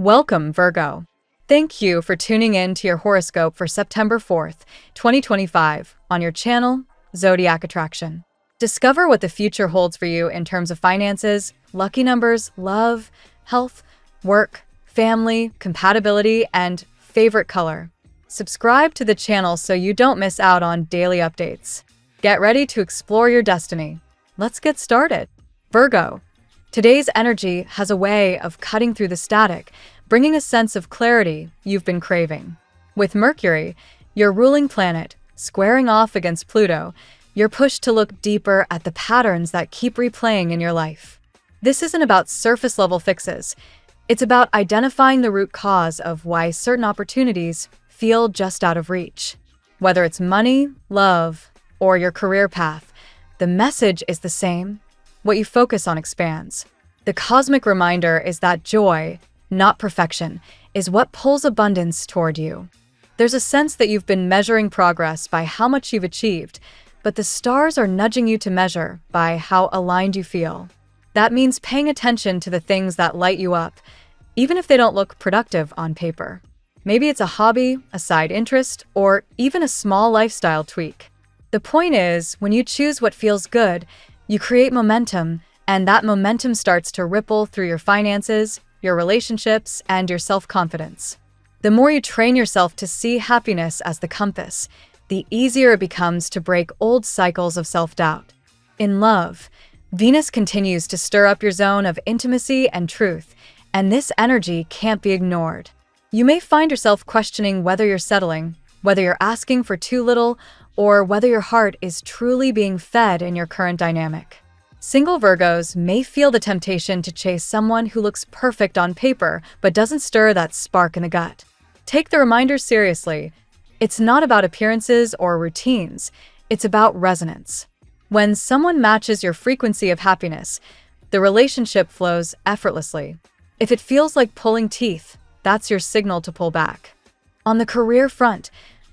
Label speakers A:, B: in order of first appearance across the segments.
A: Welcome, Virgo. Thank you for tuning in to your horoscope for September 4th, 2025, on your channel, Zodiac Attraction. Discover what the future holds for you in terms of finances, lucky numbers, love, health, work, family, compatibility, and favorite color. Subscribe to the channel so you don't miss out on daily updates. Get ready to explore your destiny. Let's get started. Virgo. Today's energy has a way of cutting through the static, bringing a sense of clarity you've been craving. With Mercury, your ruling planet, squaring off against Pluto, you're pushed to look deeper at the patterns that keep replaying in your life. This isn't about surface-level fixes. It's about identifying the root cause of why certain opportunities feel just out of reach. Whether it's money, love, or your career path, the message is the same. What you focus on expands. The cosmic reminder is that joy, not perfection, is what pulls abundance toward you. There's a sense that you've been measuring progress by how much you've achieved, but the stars are nudging you to measure by how aligned you feel. That means paying attention to the things that light you up, even if they don't look productive on paper. Maybe it's a hobby, a side interest, or even a small lifestyle tweak. The point is, when you choose what feels good, you create momentum, and that momentum starts to ripple through your finances, your relationships, and your self-confidence. The more you train yourself to see happiness as the compass, the easier it becomes to break old cycles of self-doubt. In love, Venus continues to stir up your zone of intimacy and truth, and this energy can't be ignored. You may find yourself questioning whether you're settling, whether you're asking for too little, or whether your heart is truly being fed in your current dynamic. Single Virgos may feel the temptation to chase someone who looks perfect on paper but doesn't stir that spark in the gut. Take the reminders seriously. It's not about appearances or routines, it's about resonance. When someone matches your frequency of happiness, the relationship flows effortlessly. If it feels like pulling teeth, that's your signal to pull back. On the career front,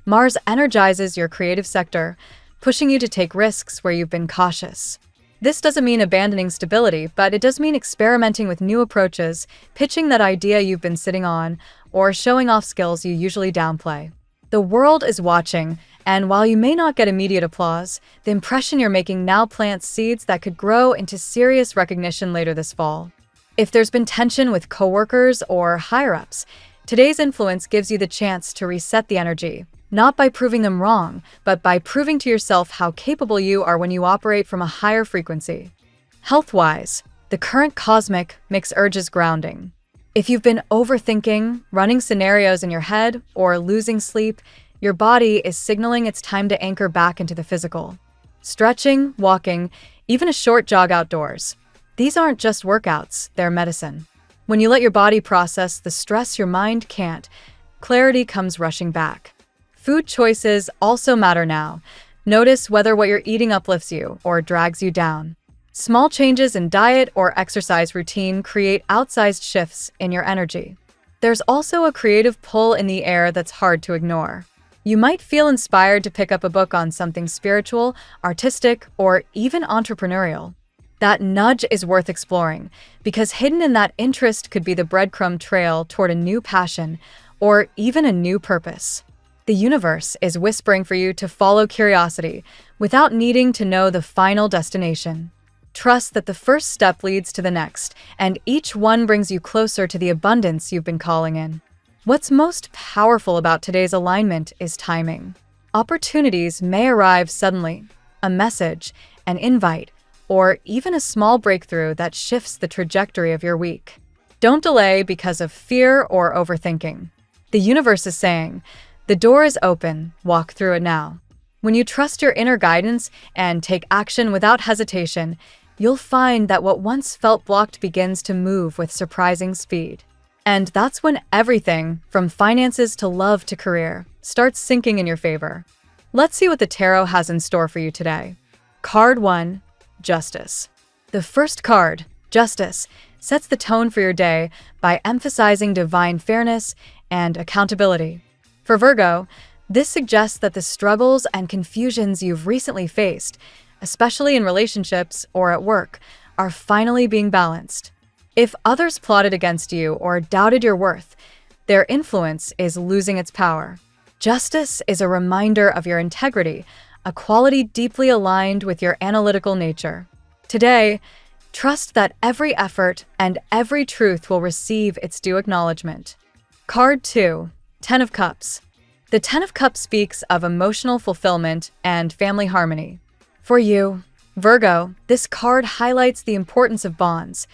A: Mars energizes your creative sector, pushing you to take risks where you've been cautious. This doesn't mean abandoning stability, but it does mean experimenting with new approaches, pitching that idea you've been sitting on, or showing off skills you usually downplay. The world is watching, and while you may not get immediate applause, the impression you're making now plants seeds that could grow into serious recognition later this fall. If there's been tension with coworkers or higher-ups, today's influence gives you the chance to reset the energy. Not by proving them wrong, but by proving to yourself how capable you are when you operate from a higher frequency. Health-wise, the current cosmic mix urges grounding. If you've been overthinking, running scenarios in your head, or losing sleep, your body is signaling it's time to anchor back into the physical. Stretching, walking, even a short jog outdoors. These aren't just workouts, they're medicine. When you let your body process the stress your mind can't, clarity comes rushing back. Food choices also matter now. Notice whether what you're eating uplifts you or drags you down. Small changes in diet or exercise routine create outsized shifts in your energy. There's also a creative pull in the air that's hard to ignore. You might feel inspired to pick up a book on something spiritual, artistic, or even entrepreneurial. That nudge is worth exploring, because hidden in that interest could be the breadcrumb trail toward a new passion or even a new purpose. The universe is whispering for you to follow curiosity without needing to know the final destination. Trust that the first step leads to the next, and each one brings you closer to the abundance you've been calling in. What's most powerful about today's alignment is timing. Opportunities may arrive suddenly, a message, an invite, or even a small breakthrough that shifts the trajectory of your week. Don't delay because of fear or overthinking. The universe is saying, the door is open, walk through it now. When you trust your inner guidance and take action without hesitation, you'll find that what once felt blocked begins to move with surprising speed. And that's when everything, from finances to love to career, starts sinking in your favor. Let's see what the tarot has in store for you today. Card 1, Justice. The first card, Justice, sets the tone for your day by emphasizing divine fairness and accountability. For Virgo, this suggests that the struggles and confusions you've recently faced, especially in relationships or at work, are finally being balanced. If others plotted against you or doubted your worth, their influence is losing its power. Justice is a reminder of your integrity, a quality deeply aligned with your analytical nature. Today, trust that every effort and every truth will receive its due acknowledgement. Card 2, Ten of Cups. The Ten of Cups speaks of emotional fulfillment and family harmony. For you, Virgo, this card highlights the importance of bonds,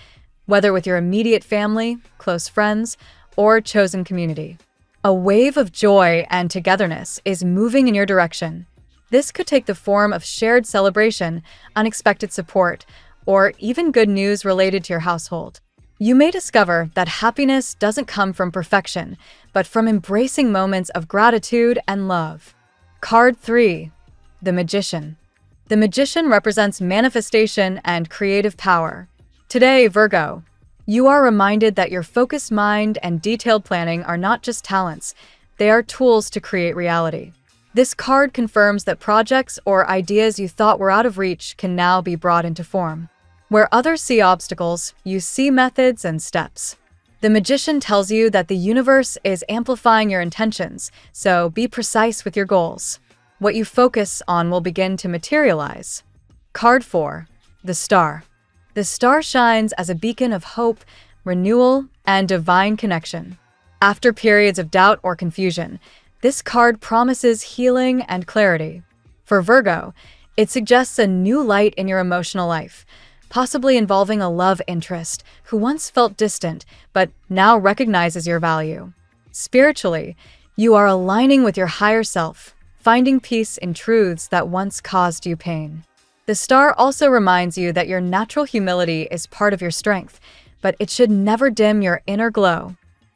A: whether with your immediate family, close friends, or chosen community. A wave of joy and togetherness is moving in your direction. This could take the form of shared celebration, unexpected support, or even good news related to your household. You may discover that happiness doesn't come from perfection, but from embracing moments of gratitude and love. Card 3, the Magician. The Magician represents manifestation and creative power. Today, Virgo, you are reminded that your focused mind and detailed planning are not just talents, they are tools to create reality. This card confirms that projects or ideas you thought were out of reach can now be brought into form. Where others see obstacles, you see methods and steps. The Magician tells you that the universe is amplifying your intentions, so be precise with your goals. What you focus on will begin to materialize. Card 4, the Star. The Star shines as a beacon of hope, renewal, and divine connection. After periods of doubt or confusion, this card promises healing and clarity. For Virgo, it suggests a new light in your emotional life, possibly involving a love interest who once felt distant but now recognizes your value. Spiritually, you are aligning with your higher self, finding peace in truths that once caused you pain. The Star also reminds you that your natural humility is part of your strength, but it should never dim your inner glow.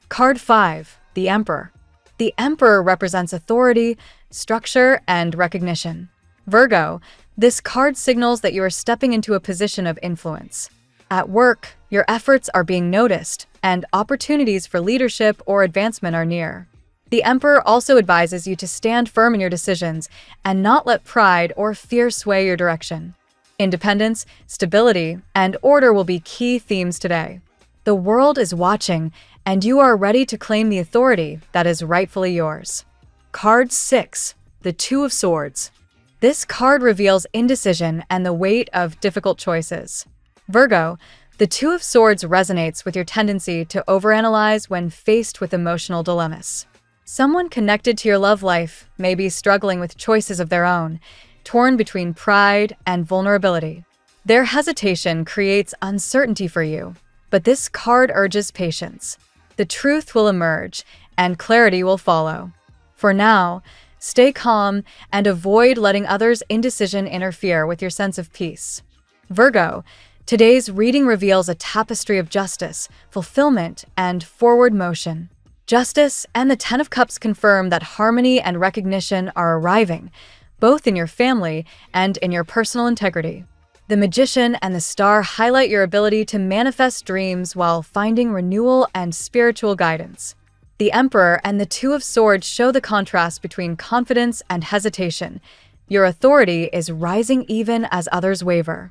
A: Card 5, the Emperor. The Emperor represents authority, structure, and recognition. Virgo, this card signals that you are stepping into a position of influence. At work, your efforts are being noticed, and opportunities for leadership or advancement are near. The Emperor also advises you to stand firm in your decisions and not let pride or fear sway your direction. Independence, stability, and order will be key themes today. The world is watching, and you are ready to claim the authority that is rightfully yours. Card 6, the Two of Swords. This card reveals indecision and the weight of difficult choices. Virgo, the Two of Swords resonates with your tendency to overanalyze when faced with emotional dilemmas. Someone connected to your love life may be struggling with choices of their own, torn between pride and vulnerability. Their hesitation creates uncertainty for you, but this card urges patience. The truth will emerge, and clarity will follow. For now, stay calm and avoid letting others' indecision interfere with your sense of peace. Virgo, today's reading reveals a tapestry of justice, fulfillment, and forward motion. Justice and the Ten of Cups confirm that harmony and recognition are arriving, both in your family and in your personal integrity. The Magician and the Star highlight your ability to manifest dreams while finding renewal and spiritual guidance. The Emperor and the Two of Swords show the contrast between confidence and hesitation. Your authority is rising even as others waver.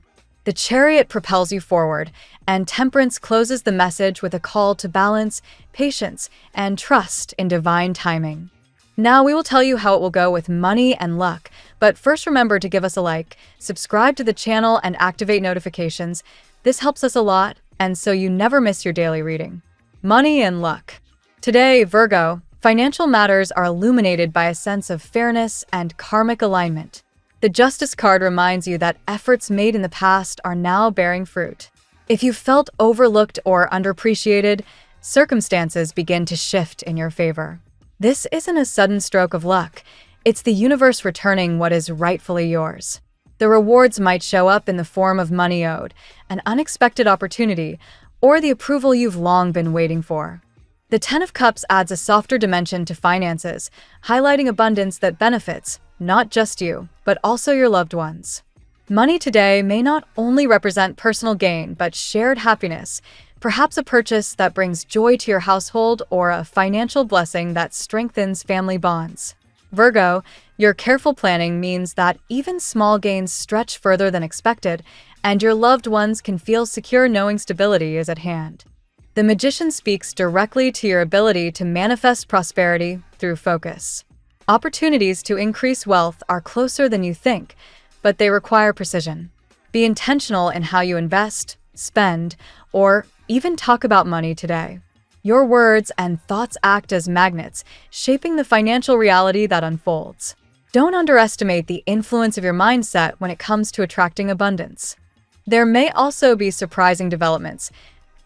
A: The Chariot propels you forward, and Temperance closes the message with a call to balance, patience, and trust in divine timing. Now we will tell you how it will go with money and luck, but first remember to give us a like, subscribe to the channel, and activate notifications. This helps us a lot, and so you never miss your daily reading. Money and luck. Today, Virgo, financial matters are illuminated by a sense of fairness and karmic alignment. The Justice card reminds you that efforts made in the past are now bearing fruit. If you felt overlooked or underappreciated, circumstances begin to shift in your favor. This isn't a sudden stroke of luck. It's the universe returning what is rightfully yours. The rewards might show up in the form of money owed, an unexpected opportunity, or the approval you've long been waiting for. The Ten of Cups adds a softer dimension to finances, highlighting abundance that benefits not just you, but also your loved ones. Money today may not only represent personal gain, but shared happiness, perhaps a purchase that brings joy to your household or a financial blessing that strengthens family bonds. Virgo, your careful planning means that even small gains stretch further than expected, and your loved ones can feel secure knowing stability is at hand. The Magician speaks directly to your ability to manifest prosperity through focus. Opportunities to increase wealth are closer than you think, but they require precision. Be intentional in how you invest, spend, or even talk about money today. Your words and thoughts act as magnets, shaping the financial reality that unfolds. Don't underestimate the influence of your mindset when it comes to attracting abundance. There may also be surprising developments.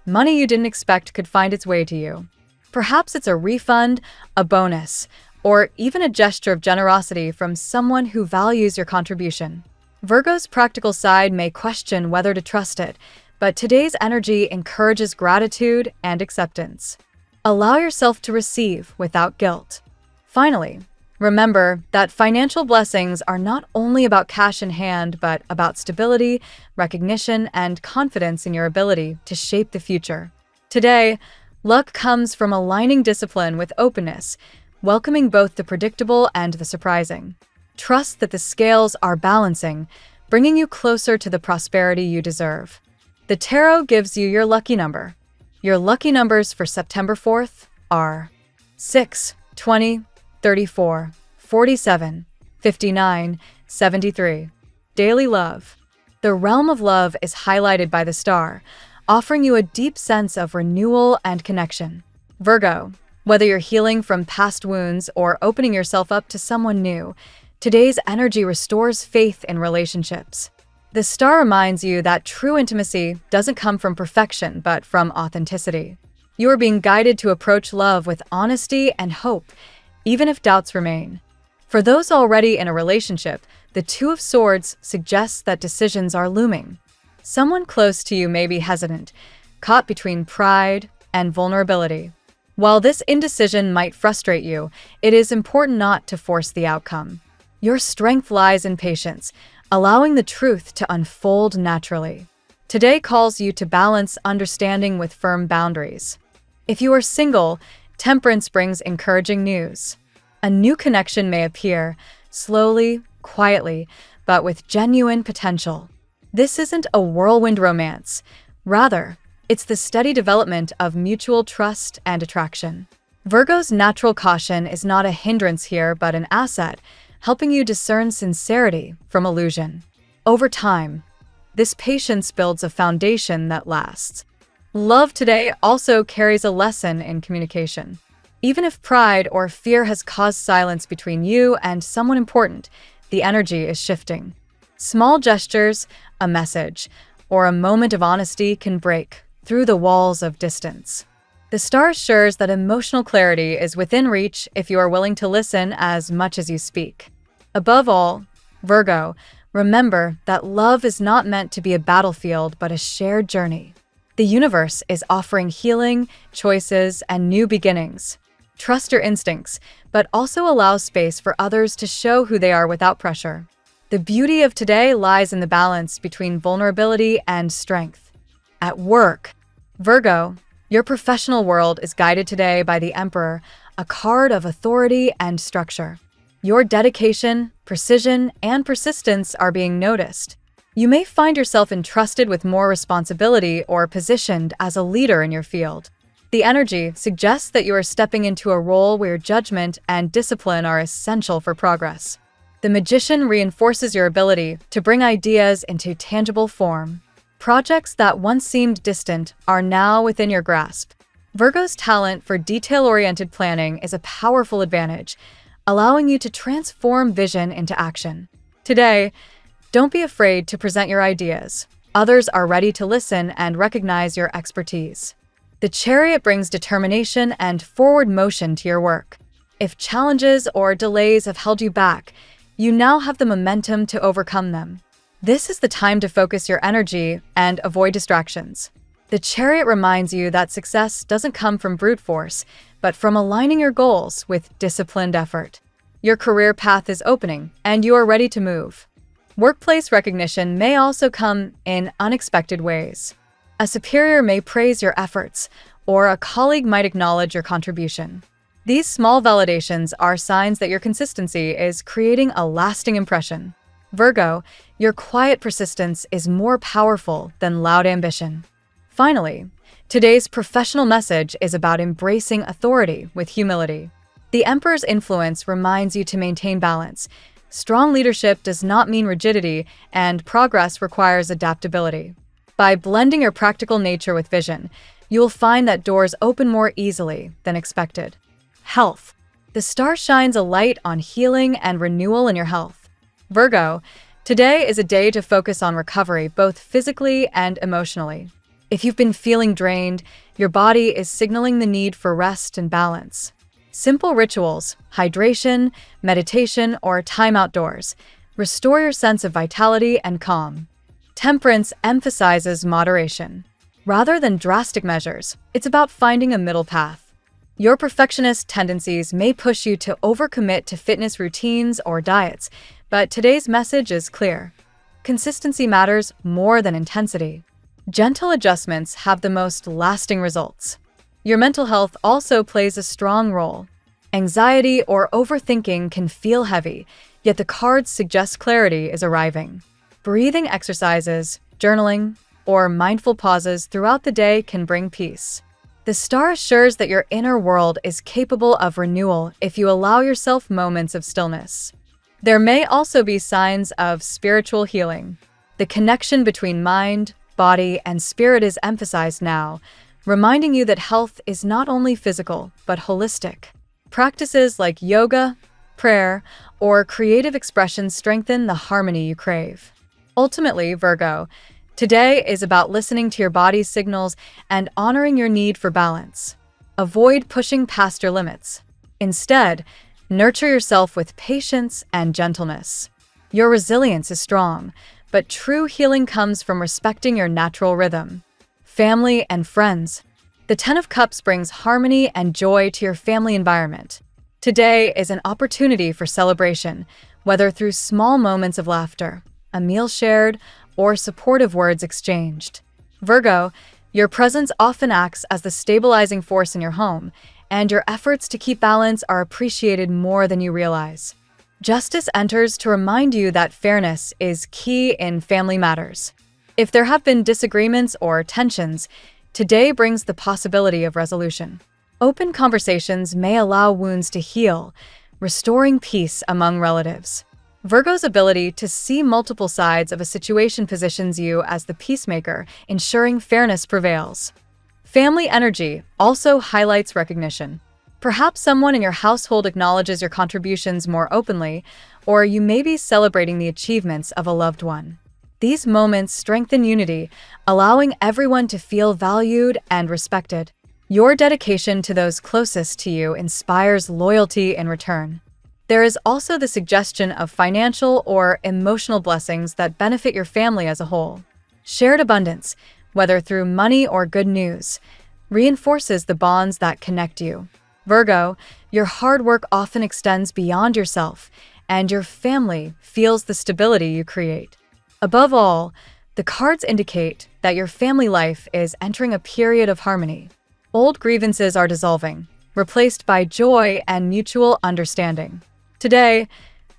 A: Money you didn't expect could find its way to you. Perhaps it's a refund, a bonus, or even a gesture of generosity from someone who values your contribution. Virgo's practical side may question whether to trust it, but today's energy encourages gratitude and acceptance. Allow yourself to receive without guilt. Finally, remember that financial blessings are not only about cash in hand, but about stability, recognition, and confidence in your ability to shape the future. Today, luck comes from aligning discipline with openness, welcoming both the predictable and the surprising. Trust that the scales are balancing, bringing you closer to the prosperity you deserve. The tarot gives you your lucky number. Your lucky numbers for September 4th are 6, 20, 34, 47, 59, 73. Daily love. The realm of love is highlighted by the star, offering you a deep sense of renewal and connection. Virgo, whether you're healing from past wounds or opening yourself up to someone new, today's energy restores faith in relationships. The star reminds you that true intimacy doesn't come from perfection, but from authenticity. You are being guided to approach love with honesty and hope, even if doubts remain. For those already in a relationship, the Two of Swords suggests that decisions are looming. Someone close to you may be hesitant, caught between pride and vulnerability. While this indecision might frustrate you, it is important not to force the outcome. Your strength lies in patience, allowing the truth to unfold naturally. Today calls you to balance understanding with firm boundaries. If you are single, Temperance brings encouraging news. A new connection may appear, slowly, quietly, but with genuine potential. This isn't a whirlwind romance. Rather, it's the steady development of mutual trust and attraction. Virgo's natural caution is not a hindrance here, but an asset, helping you discern sincerity from illusion. Over time, this patience builds a foundation that lasts. Love today also carries a lesson in communication. Even if pride or fear has caused silence between you and someone important, the energy is shifting. Small gestures, a message, or a moment of honesty can break through the walls of distance. The star assures that emotional clarity is within reach if you are willing to listen as much as you speak. Above all, Virgo, remember that love is not meant to be a battlefield but a shared journey. The universe is offering healing, choices, and new beginnings. Trust your instincts, but also allow space for others to show who they are without pressure. The beauty of today lies in the balance between vulnerability and strength. At work, Virgo, your professional world is guided today by the Emperor, a card of authority and structure. Your dedication, precision, and persistence are being noticed. You may find yourself entrusted with more responsibility or positioned as a leader in your field. The energy suggests that you are stepping into a role where judgment and discipline are essential for progress. The Magician reinforces your ability to bring ideas into tangible form. Projects that once seemed distant are now within your grasp. Virgo's talent for detail-oriented planning is a powerful advantage, allowing you to transform vision into action. Today, don't be afraid to present your ideas. Others are ready to listen and recognize your expertise. The Chariot brings determination and forward motion to your work. If challenges or delays have held you back, you now have the momentum to overcome them. This is the time to focus your energy and avoid distractions. The Chariot reminds you that success doesn't come from brute force, but from aligning your goals with disciplined effort. Your career path is opening, and you are ready to move. Workplace recognition may also come in unexpected ways. A superior may praise your efforts, or a colleague might acknowledge your contribution. These small validations are signs that your consistency is creating a lasting impression. Virgo, your quiet persistence is more powerful than loud ambition. Finally, today's professional message is about embracing authority with humility. The Emperor's influence reminds you to maintain balance. Strong leadership does not mean rigidity, and progress requires adaptability. By blending your practical nature with vision, you will find that doors open more easily than expected. Health. The star shines a light on healing and renewal in your health. Virgo, today is a day to focus on recovery both physically and emotionally. If you've been feeling drained, your body is signaling the need for rest and balance. Simple rituals, hydration, meditation, or time outdoors restore your sense of vitality and calm. Temperance emphasizes moderation. Rather than drastic measures, it's about finding a middle path. Your perfectionist tendencies may push you to overcommit to fitness routines or diets, but today's message is clear. Consistency matters more than intensity. Gentle adjustments have the most lasting results. Your mental health also plays a strong role. Anxiety or overthinking can feel heavy, yet the cards suggest clarity is arriving. Breathing exercises, journaling, or mindful pauses throughout the day can bring peace. The star assures that your inner world is capable of renewal if you allow yourself moments of stillness. There may also be signs of spiritual healing. The connection between mind, body, and spirit is emphasized now, reminding you that health is not only physical, but holistic. Practices like yoga, prayer, or creative expression strengthen the harmony you crave. Ultimately, Virgo, today is about listening to your body's signals and honoring your need for balance. Avoid pushing past your limits. Instead, nurture yourself with patience and gentleness. Your resilience is strong, but true healing comes from respecting your natural rhythm. Family and friends. The Ten of Cups brings harmony and joy to your family environment. Today is an opportunity for celebration, whether through small moments of laughter, a meal shared, or supportive words exchanged. Virgo, your presence often acts as the stabilizing force in your home, and your efforts to keep balance are appreciated more than you realize. Justice enters to remind you that fairness is key in family matters. If there have been disagreements or tensions, today brings the possibility of resolution. Open conversations may allow wounds to heal, restoring peace among relatives. Virgo's ability to see multiple sides of a situation positions you as the peacemaker, ensuring fairness prevails. Family energy also highlights recognition. Perhaps someone in your household acknowledges your contributions more openly, or you may be celebrating the achievements of a loved one. These moments strengthen unity, allowing everyone to feel valued and respected. Your dedication to those closest to you inspires loyalty in return. There is also the suggestion of financial or emotional blessings that benefit your family as a whole. Shared abundance, whether through money or good news, reinforces the bonds that connect you. Virgo, your hard work often extends beyond yourself, and your family feels the stability you create. Above all, the cards indicate that your family life is entering a period of harmony. Old grievances are dissolving, replaced by joy and mutual understanding. Today,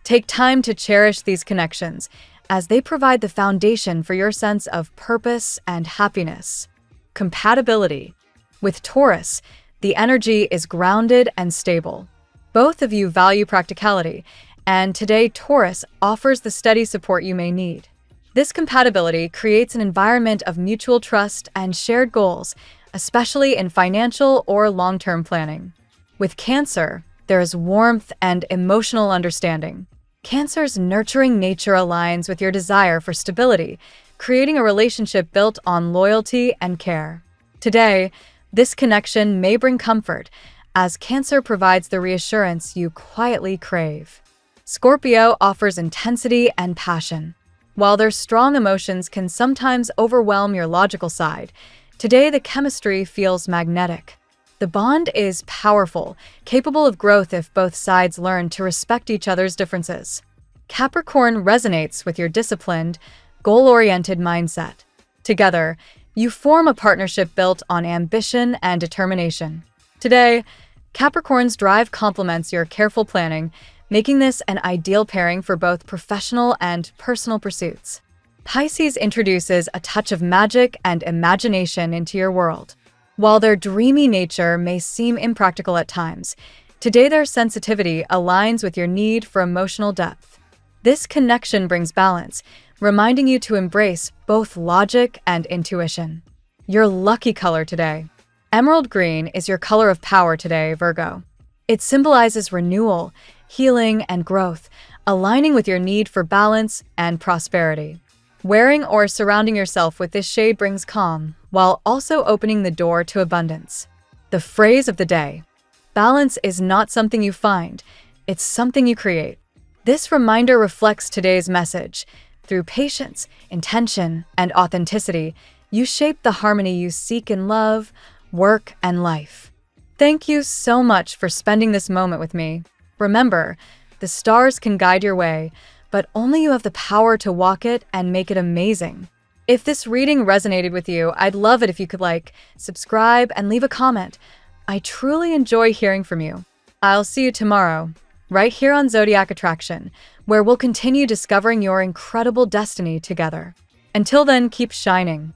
A: take time to cherish these connections, as they provide the foundation for your sense of purpose and happiness. Compatibility. With Taurus, the energy is grounded and stable. Both of you value practicality, and today Taurus offers the steady support you may need. This compatibility creates an environment of mutual trust and shared goals, especially in financial or long-term planning. With Cancer, there is warmth and emotional understanding. Cancer's nurturing nature aligns with your desire for stability, creating a relationship built on loyalty and care. Today, this connection may bring comfort, as Cancer provides the reassurance you quietly crave. Scorpio offers intensity and passion. While their strong emotions can sometimes overwhelm your logical side, today the chemistry feels magnetic. The bond is powerful, capable of growth if both sides learn to respect each other's differences. Capricorn resonates with your disciplined, goal-oriented mindset. Together, you form a partnership built on ambition and determination. Today, Capricorn's drive complements your careful planning, making this an ideal pairing for both professional and personal pursuits. Pisces introduces a touch of magic and imagination into your world. While their dreamy nature may seem impractical at times, today their sensitivity aligns with your need for emotional depth. This connection brings balance, reminding you to embrace both logic and intuition. Your lucky color today. Emerald green is your color of power today, Virgo. It symbolizes renewal, healing, and growth, aligning with your need for balance and prosperity. Wearing or surrounding yourself with this shade brings calm, while also opening the door to abundance. The phrase of the day: balance is not something you find, it's something you create. This reminder reflects today's message. Through patience, intention, and authenticity, you shape the harmony you seek in love, work, and life. Thank you so much for spending this moment with me. Remember, the stars can guide your way, but only you have the power to walk it and make it amazing. If this reading resonated with you, I'd love it if you could subscribe, and leave a comment. I truly enjoy hearing from you. I'll see you tomorrow, right here on Zodiac Attraction, where we'll continue discovering your incredible destiny together. Until then, keep shining.